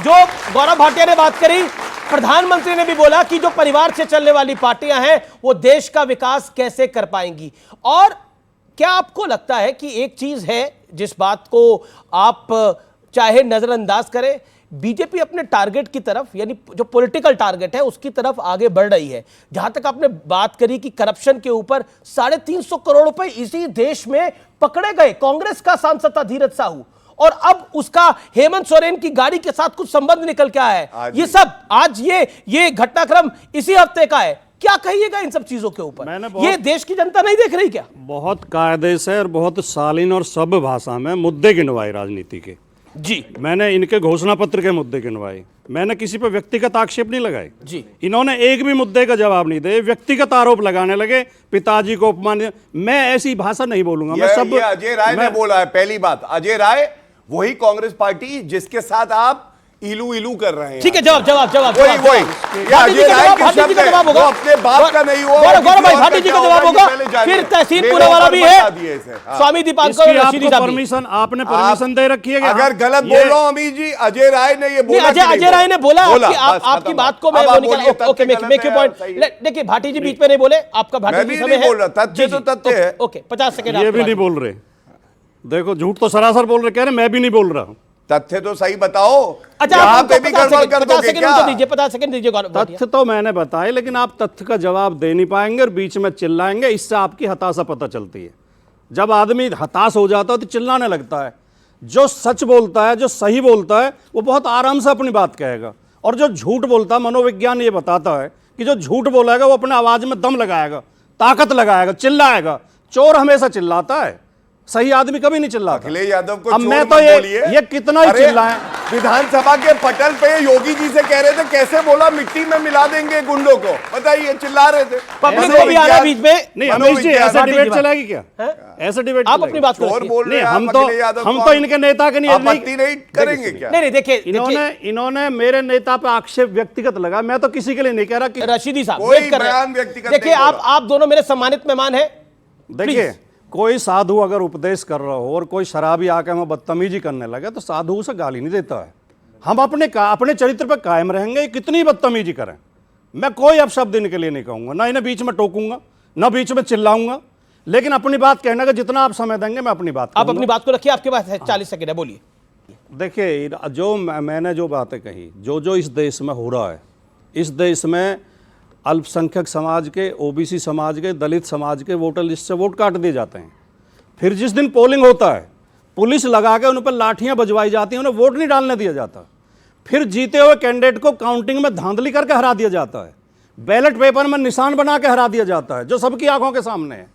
जो गौरव भाटिया ने बात करी, प्रधानमंत्री ने भी बोला कि जो परिवार से चलने वाली पार्टियां हैं वो देश का विकास कैसे कर पाएंगी। और क्या आपको लगता है कि एक चीज है जिस बात को आप चाहे नजरअंदाज करें, बीजेपी अपने टारगेट की तरफ, यानी जो पॉलिटिकल टारगेट है उसकी तरफ आगे बढ़ रही है। जहां तक आपने बात करी कि करप्शन के ऊपर 350 करोड़ रुपए इसी देश में पकड़े गए, कांग्रेस का सांसद था धीरज साहू, और अब उसका हेमंत सोरेन की गाड़ी के साथ कुछ संबंध निकल के आया है। ये सब आज ये घटनाक्रम इसी हफ्ते का है। क्या कहिएगा इन सब चीजों के ऊपर? ये देश की जनता नहीं देख रही क्या? बहुत कायदे से और बहुत शालीन और सभ्य भाषा में मुद्दे गिनवाए राजनीति के। जी, मैंने इनके घोषणा पत्र के मुद्दे गिनवाए, मैंने किसी पर व्यक्तिगत आक्षेप नहीं लगाए जी। इन्होंने एक भी मुद्दे का जवाब नहीं दिए, व्यक्तिगत आरोप लगाने लगे, पिताजी को अपमान। मैं ऐसी भाषा नहीं बोलूंगा। मैं सब ये अजय राय ने बोला है। पहली बात, अजय राय वही कांग्रेस पार्टी जिसके साथ आप इलू इलू कर रहे हैं। ठीक है, जवाब वही अजय राय के शब्द है, वो अपने बाप का नहीं हुआ। गौरव भाई भाटी जी का जवाब होगा। फिर तहसीन पूरा वाला भी है, स्वामी दीपांकर रशीदी साहब। परमिशन आपने परमिशन दे रखी है? अगर गलत बोल रहा हूं अमीर जी, अजय राय ने ये बोला, अजय राय ने बोला कि आपकी बात को मैं ओके मेक योर पॉइंट। देखिए भाटी जी बीच में नहीं बोले, आपका भाटी जी समय है। तथ्य तो तथ्य है। Okay 50 second. ये भी नहीं बोल रहे, देखो झूठ तो सरासर बोल रहे, कह रहे मैं भी नहीं बोल रहा हूं। तथ्य तो सही बताओ। अच्छा, यहाँ पे भी गड़बड़ कर दोगे क्या? 50 सेकंड दीजिए। तथ्य तो मैंने बताए, लेकिन आप तथ्य का जवाब दे नहीं पाएंगे और बीच में चिल्लाएंगे। इससे आपकी हताशा पता चलती है। जब आदमी हताश हो जाता है तो चिल्लाने लगता है। जो सच बोलता है, जो सही बोलता है, वो बहुत आराम से अपनी बात कहेगा। और जो झूठ बोलता है, मनोविज्ञान ये बताता है कि जो झूठ बोलेगा वो अपने आवाज में दम लगाएगा, ताकत लगाएगा, चिल्लाएगा। चोर हमेशा चिल्लाता है, सही आदमी कभी नहीं चिल्लाता। अखिलेश यादव को अब मैं तो ये कितना ही चिल्लाएं। विधानसभा के पटल पे योगी जी से कह रहे थे कैसे बोला मिट्टी में मिला देंगे गुंडों को, बताइए, चिल्ला रहे थे। पब्लिक को भी आ रहा बीच में। नहीं अमीश जी, ऐसा डिबेट चलेगी क्या? ऐसा डिबेट आप अपनी बात चोर बोल रहे हैं, हम तो इनके नेता के नहीं आपत्ति नहीं करेंगे क्या? नहीं देखिए, इन्होंने मेरे नेता पे आक्षेप व्यक्तिगत लगा। मैं तो किसी के लिए नहीं कह रहा कि रशीदी साहब कोई बयान व्यक्तिगत। देखिए आप दोनों मेरे सम्मानित मेहमान हैं। देखिए, कोई साधु अगर उपदेश कर रहा हो और कोई शराबी आके हमें बदतमीजी करने लगे तो साधु उसे गाली नहीं देता है। हम अपने चरित्र पर कायम रहेंगे, कितनी बदतमीजी करें। मैं कोई अपशब्द इनके लिए नहीं कहूंगा, ना इन्हें बीच में टोकूंगा, ना बीच में चिल्लाऊंगा, लेकिन अपनी बात कहने का जितना आप समय देंगे मैं अपनी बात आप अपनी बात को रखिए। आपके पास 40 सेकंड है, बोलिए। देखिए, जो मैंने जो बातें कही, जो इस देश में हो रहा है, इस देश में अल्पसंख्यक समाज के, ओबीसी समाज के, दलित समाज के वोटर लिस्ट से वोट काट दिए जाते हैं। फिर जिस दिन पोलिंग होता है, पुलिस लगा के उन पर लाठियां बजवाई जाती हैं, उन्हें वोट नहीं डालने दिया जाता। फिर जीते हुए कैंडिडेट को काउंटिंग में धांधली करके हरा दिया जाता है, बैलेट पेपर में निशान बना के हरा दिया जाता है, जो सबकी आंखों के सामने है।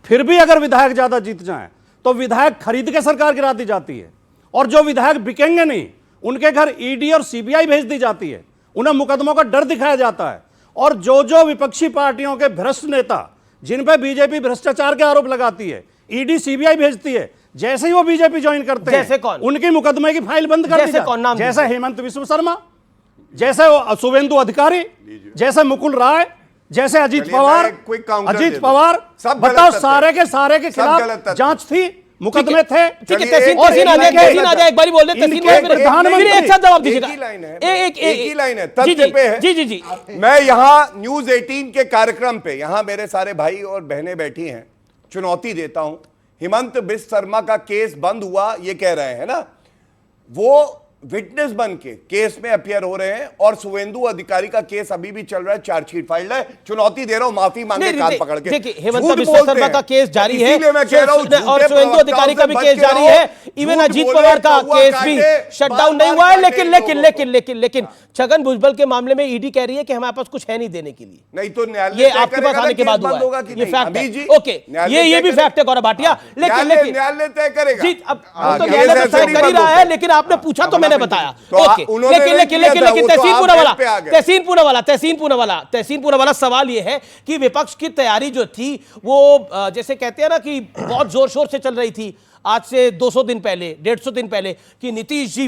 फिर भी अगर विधायक ज़्यादा जीत जाएं तो विधायक खरीद के सरकार गिरा दी जाती है, और जो विधायक बिकेंगे नहीं उनके घर ईडी और सीबीआई भेज दी जाती है, उन्हें मुकदमों का डर दिखाया जाता है। और जो विपक्षी पार्टियों के भ्रष्ट नेता जिन पर बीजेपी भ्रष्टाचार के आरोप लगाती है, ईडी सीबीआई भेजती है, जैसे ही वो बीजेपी ज्वाइन करते हैं, जैसे कौन? उनकी मुकदमे की फाइल बंद कर दी जाती है। जैसे हेमंत विश्व शर्मा, जैसे शुभेंदु अधिकारी, जैसे मुकुल राय, जैसे अजीत पवार। बताओ, सारे के खिलाफ जांच थी, मुकदमे थे। ठीक है, तहसीन आ जाए, एक बार बोल दे। प्रधानमंत्री एक साथ जवाब दीजिएगा। एक ही लाइन है, तथ्य पे है। जी। मैं यहाँ न्यूज 18 के कार्यक्रम पे, यहाँ मेरे सारे भाई और बहनें बैठी हैं, चुनौती देता हूं। हेमंत बिश्व शर्मा का केस बंद हुआ ये कह रहे हैं ना, वो विटनेस बन के केस में अपियर हो रहे हैं, और शुभेंदु अधिकारी का केस अभी भी चल रहा है, चार्जशीट फाइल है। चुनौती दे रहा हूं, माफी मांगे कान पकड़ के। देखिए, हेमंत बिश्व शर्मा का केस जारी है और शुभेंदु अधिकारी का भी केस जारी है। इवन अजीत पवार का केस भी शटडाउन नहीं हुआ है। लेकिन छगन भुजबल के मामले में ईडी कह रही है कि हमारे पास कुछ है नहीं देने के लिए। नहीं तो न्यायालय ये आपके पास आने के बाद हुआ है, ये फैक्ट है। ओके, ये भी फैक्ट है गौरव भाटिया। लेकिन न्यायालय तय करेगा। जी, अब तो न्यायालय तय कर ही रहा है, लेकिन आपने पूछा तो मैंने बताया। ओके, लेकिन तहसीन पूनावाला सवाल ये है कि विपक्ष की तैयारी जो थी वो जैसे कहते हैं ना कि बहुत जोर शोर से चल रही थी। आज से 200 दिन पहले, 150 दिन पहले, कि नीतीश जी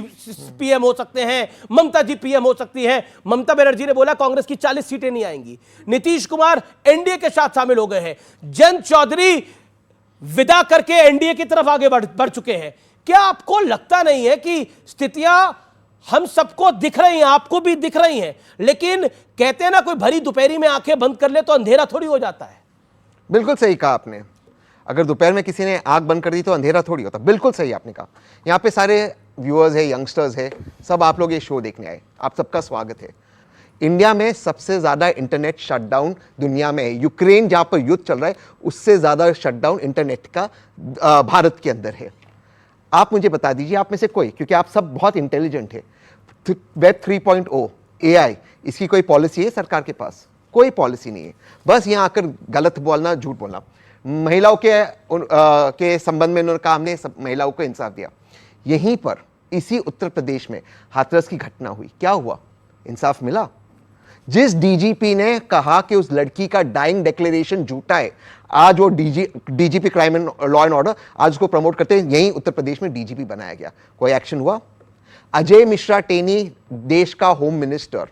पीएम हो सकते हैं, ममता जी पीएम हो सकती हैं। ममता बनर्जी ने बोला कांग्रेस की 40 सीटें नहीं आएंगी। नीतीश कुमार एनडीए के साथ शामिल हो गए हैं। जयंत चौधरी विदा करके एनडीए की तरफ आगे बढ़ चुके हैं। क्या आपको लगता नहीं है कि स्थितियां हम सबको दिख रही हैं, आपको भी दिख रही हैं, लेकिन कहते हैं ना कोई भरी दोपहरी में आंखें बंद कर ले तो अंधेरा थोड़ी हो जाता है। बिल्कुल सही कहा आपने। अगर दोपहर में किसी ने आंख बंद कर दी तो अंधेरा थोड़ी होता। बिल्कुल सही आपने कहा। यहाँ पे सारे व्यूअर्स है, यंगस्टर्स है, सब आप लोग ये शो देखने आए, आप सबका स्वागत है। इंडिया में सबसे ज़्यादा इंटरनेट शटडाउन दुनिया में है। यूक्रेन जहाँ पर युद्ध चल रहा है उससे ज़्यादा शटडाउन इंटरनेट का भारत के अंदर है। आप मुझे बता दीजिए, आप में से कोई, क्योंकि आप सब बहुत इंटेलिजेंट है, वेब 3.0 AI, इसकी कोई पॉलिसी है सरकार के पास? कोई पॉलिसी नहीं है। बस यहाँ आकर गलत बोलना, झूठ बोलना। महिलाओं के संबंध में उन्होंने कहा हमने सब महिलाओं को इंसाफ दिया। यहीं पर इसी उत्तर प्रदेश में हाथरस की घटना हुई, क्या हुआ? इंसाफ मिला? जिस डीजीपी ने कहा कि उस लड़की का डाइंग डिक्लेरेशन झूठा है, आज वो DGP crime and law and order, आज उसको प्रमोट करते हैं, यहीं उत्तर प्रदेश में डीजीपी बनाया गया। कोई एक्शन हुआ? अजय मिश्रा टेनी, देश का होम मिनिस्टर,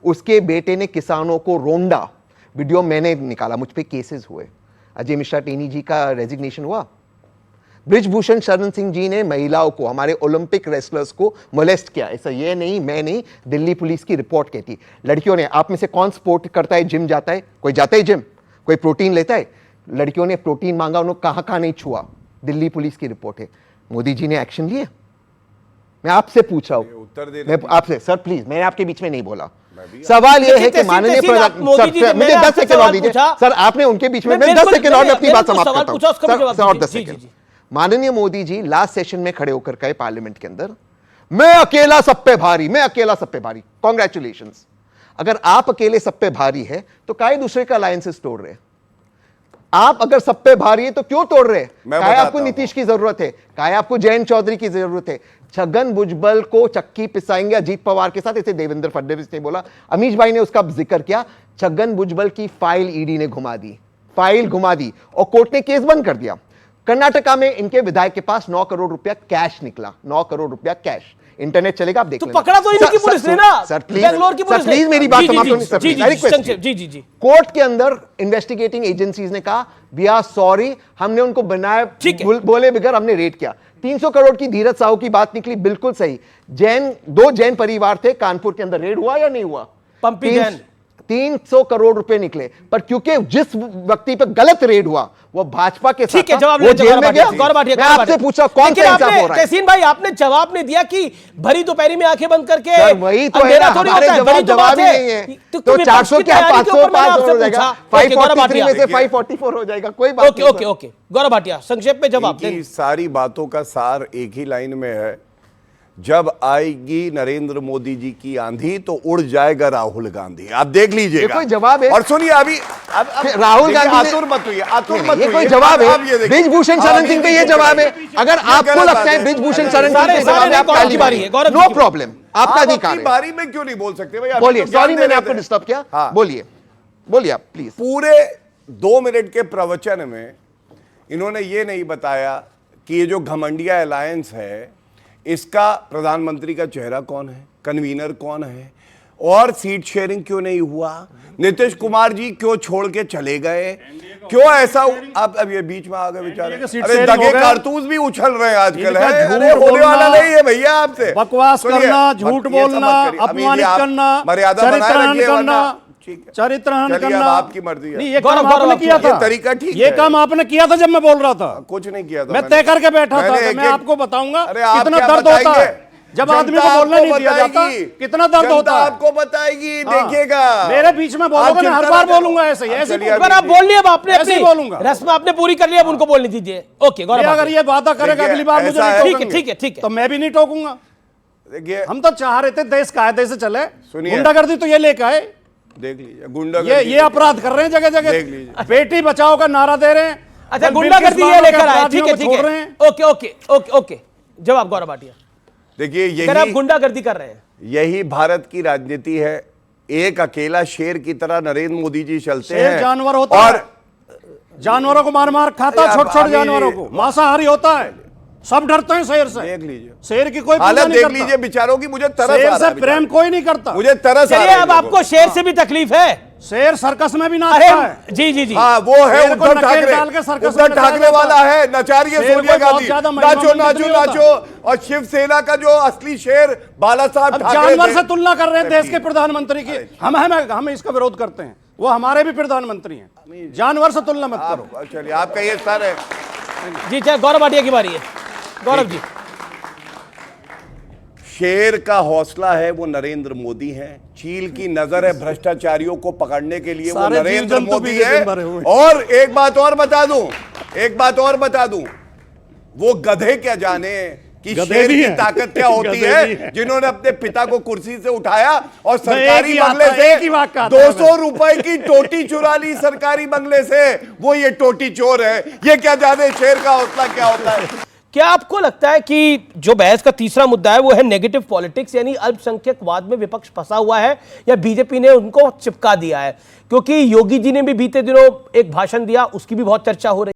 उसके बेटे ने किसानों को रोंदा, वीडियो मैंने निकाला, मुझ पे केसेस हुए। अजय मिश्रा टेनी जी का रेजिग्नेशन हुआ? ब्रिजभूषण शरण सिंह जी ने महिलाओं को, हमारे ओलंपिक रेसलर्स को मोलेस्ट किया। ऐसा ये नहीं, मैं नहीं, दिल्ली पुलिस की रिपोर्ट कहती। लड़कियों ने, आप में से कौन स्पोर्ट करता है, जिम जाता है? कोई जाता है जिम? कोई प्रोटीन लेता है? लड़कियों ने प्रोटीन मांगा, उन्होंने कहाँ नहीं छुआ। दिल्ली पुलिस की रिपोर्ट है। मोदी जी ने एक्शन लिए? मैं आपसे पूछ रहा हूं, मैं आपसे, सर प्लीज, मैंने आपके बीच में नहीं बोला। सवाल यह है कि माननीय प्रधानमंत्री, मुझे 10 सेकंड और दीजिए सर, आपने उनके बीच में, मैं 10 सेकंड और अपनी बात समाप्त करता हूं सर, और 10 सेकंड। माननीय मोदी जी लास्ट सेशन में खड़े होकर कहे पार्लियामेंट के अंदर, मैं अकेला सब पे भारी, मैं अकेला सब पे भारी। कांग्रेचुलेशंस। अगर आप अकेले सब पे भारी है तो काहे दूसरे का अलायंसेस तोड़ रहे? आप अगर सब पे भारी है तो क्यों तोड़ रहे? काहे आपको नीतीश की जरूरत है? काहे आपको जयंत चौधरी की जरूरत है? छगन भुजबल को चक्की पिसाएंगे अजीत पवार के साथ, इसे देवेंद्र फडणवीस ने बोला, अमीश भाई ने उसका जिक्र किया। छगन भुजबल की फाइल ईडी ने घुमा दी, फाइल घुमा दी और कोर्ट ने केस बंद कर दिया। कर्नाटका में इनके विधायक के पास 9 करोड़ रुपया कैश निकला, 9 करोड़ रुपया कैश। इंटरनेट चलेगा, आप देख लेना। पकड़ा तो इनकी पुलिस ने ना, सर प्लीज, बेंगलोर की पुलिस, प्लीज मेरी बात समाप्त होने से पहले जी। कोर्ट के अंदर इन्वेस्टिगेटिंग एजेंसीज ने कहा वी आर सॉरी, हमने उनको बनाया बोले बगैर हमने रेड किया। 300 करोड़ की धीरज साहू की बात निकली, बिल्कुल सही। दो जैन परिवार थे कानपुर के अंदर, रेड हुआ या नहीं हुआ? पंपी जैन। 300 करोड़ रुपए निकले, पर क्योंकि जिस व्यक्ति पे गलत रेड हुआ वो भाजपा के साथ, ठीक है, जवाब वो जेल में गया। मैं आपसे पूछा कौन सा इंसाफ हो रहा है? तहसीन भाई, आपने जवाब नहीं दिया कि भरी दोपहरी में आंखें बंद करके, सर वही तो है ना, हमारे जवाब ही नहीं है। तो 400 क्या 505 हो जाएगा, 543 में से 544 हो जाएगा, कोई बात नहीं। ओके गौरव भाटिया, संक्षेप में जवाब दें। सारी बातों का सार एक ही लाइन में है, जब आएगी नरेंद्र मोदी जी की आंधी तो उड़ जाएगा राहुल गांधी। आप देख लीजिएगा। कोई जवाब है? और सुनिए, अभी राहुल गांधी, आतुर मत हुई, आतुर मत ये हुई। कोई जवाब है? ब्रिजभूषण शरण सिंह पे ये जवाब है? अगर आपको लगता है ब्रिजभूषण शरण सिंह पे जवाब है, आपकी बारी है, नो प्रॉब्लम, आपका अधिकार है। बारी में क्यों नहीं बोल सकते भाई? बोलिए, सॉरी मैंने आपको डिस्टर्ब किया, बोलिए बोलिए आप प्लीज। पूरे 2 मिनट के प्रवचन में इन्होंने ये नहीं बताया कि ये जो घमंडिया अलायंस है इसका प्रधानमंत्री का चेहरा कौन है, कन्वीनर कौन है, और सीट शेयरिंग क्यों नहीं हुआ, नीतीश कुमार जी क्यों छोड़ के चले गए, क्यों ऐसा? अब ये बीच में आ गए बेचारे। अरे दगे कारतूस भी उछल रहे हैं आजकल, है? अरे होने वाला नहीं है भैया आपसे। बकवास करना, झूठ बोलना, अपमानित करना, मर्यादा बनाए रखिए, वरना चरित्रहन करना, आपकी मर्जी है। ये काम आपने किया था, तरीका ठीक है। ये काम आपने किया था जब मैं बोल रहा था। कुछ नहीं किया था, मैं तय करके बैठा था। मैं आपको बताऊंगा कितना दर्द होता है जब आदमी को बोलना नहीं दिया जाता, कितना दर्द होता है। आपको बताएगी, देखिएगा। मेरे बीच में बोलोगे, मैं हर बार बोलूंगा ऐसे ही, ऐसे आप बोल लिए, अब आपने ऐसे ही बोलूंगा। रस्म आपने पूरी कर लिया, अब उनको बोलने दीजिए। ओके गौरव, अगर ये वादा करेगा अगली बार मुझे ठीक है तो मैं भी नहीं टोकूंगा। देखिए, हम तो चाह रहे थे देश कायदे से चले, गुंडागर्दी तो ये लेकर आए। देख लीजिए, गुंडा ये अपराध कर रहे हैं जगह जगह, बेटी बचाओ का नारा दे रहे हैं। अच्छा, गुंडागर्दी ये लेकर आए, ठीक है। ओके जवाब गौरव भाटिया। देखिए, यही आप गुंडागर्दी कर रहे हैं, यही भारत की राजनीति है। एक अकेला शेर की तरह नरेंद्र मोदी जी चलते हैं। जानवर होता और है, जानवरों को मार मार खाता है, छोटे छोटे जानवरों को, मांसाहारी होता है, सब डरते हैं शेर से। देख लीजिए, शेर की कोई हालत देख लीजिए बेचारों की। मुझे तरस आ रहा है, प्रेम कोई नहीं करता। मुझे तरस आ रहा है। अब आपको शेर से भी तकलीफ है, शेर सर्कस में भी अरे नाचता है। जी जी जी, हाँ वो है शेर को उद्धव नकेल ठाकरे। डाल के सर्कस उद्धव में नचाया ठाकरे जाता वाला है, नचारिये शेर सोनिया को बहुत गांधी, ज्यादा महिमा नाचो मंडित नाचो नहीं होता। नाचो। और शिवसेना का जो असली शेर बाला साहब अब ठाकरे जानवर थे। से तुलना कर रहे हैं देश के प्रधानमंत्री की। हम इसका विरोध करते हैं, वो हमारे भी प्रधानमंत्री हैं, जानवर से तुलना मत करो। चलिए आपका ये सर है। जी चाहे गौरव भाटिया की बारी है। गौरव जी, शेर का हौसला है वो नरेंद्र मोदी है, चील की नजर है भ्रष्टाचारियों को पकड़ने के लिए वो सारे जीव नरेंद्र जंतु मोदी बीजे है। दिन भरे हुए। और एक बात और बता दूं, वो गधे क्या जाने कि गधे शेर भी की हैं। ताकत क्या होती गधे भी है, हैं। जिन्होंने अपने पिता को कुर्सी से उठाया और एक सरकारी ही बंगले आता- से एक ही वाक्य आता है 200 रुपए की टोटी चुरा ली सरकारी बंगले से। वो ये टोटी चोर है, ये क्या जाने शेर का हौसला क्या होता है। क्या आपको लगता है कि जो बहस का तीसरा मुद्दा है वो है नेगेटिव पॉलिटिक्स, यानी अल्पसंख्यकवाद में विपक्ष फंसा हुआ है या बीजेपी ने उनको चिपका दिया है? क्योंकि योगी जी ने भी बीते दिनों एक भाषण दिया, उसकी भी बहुत चर्चा हो रही है।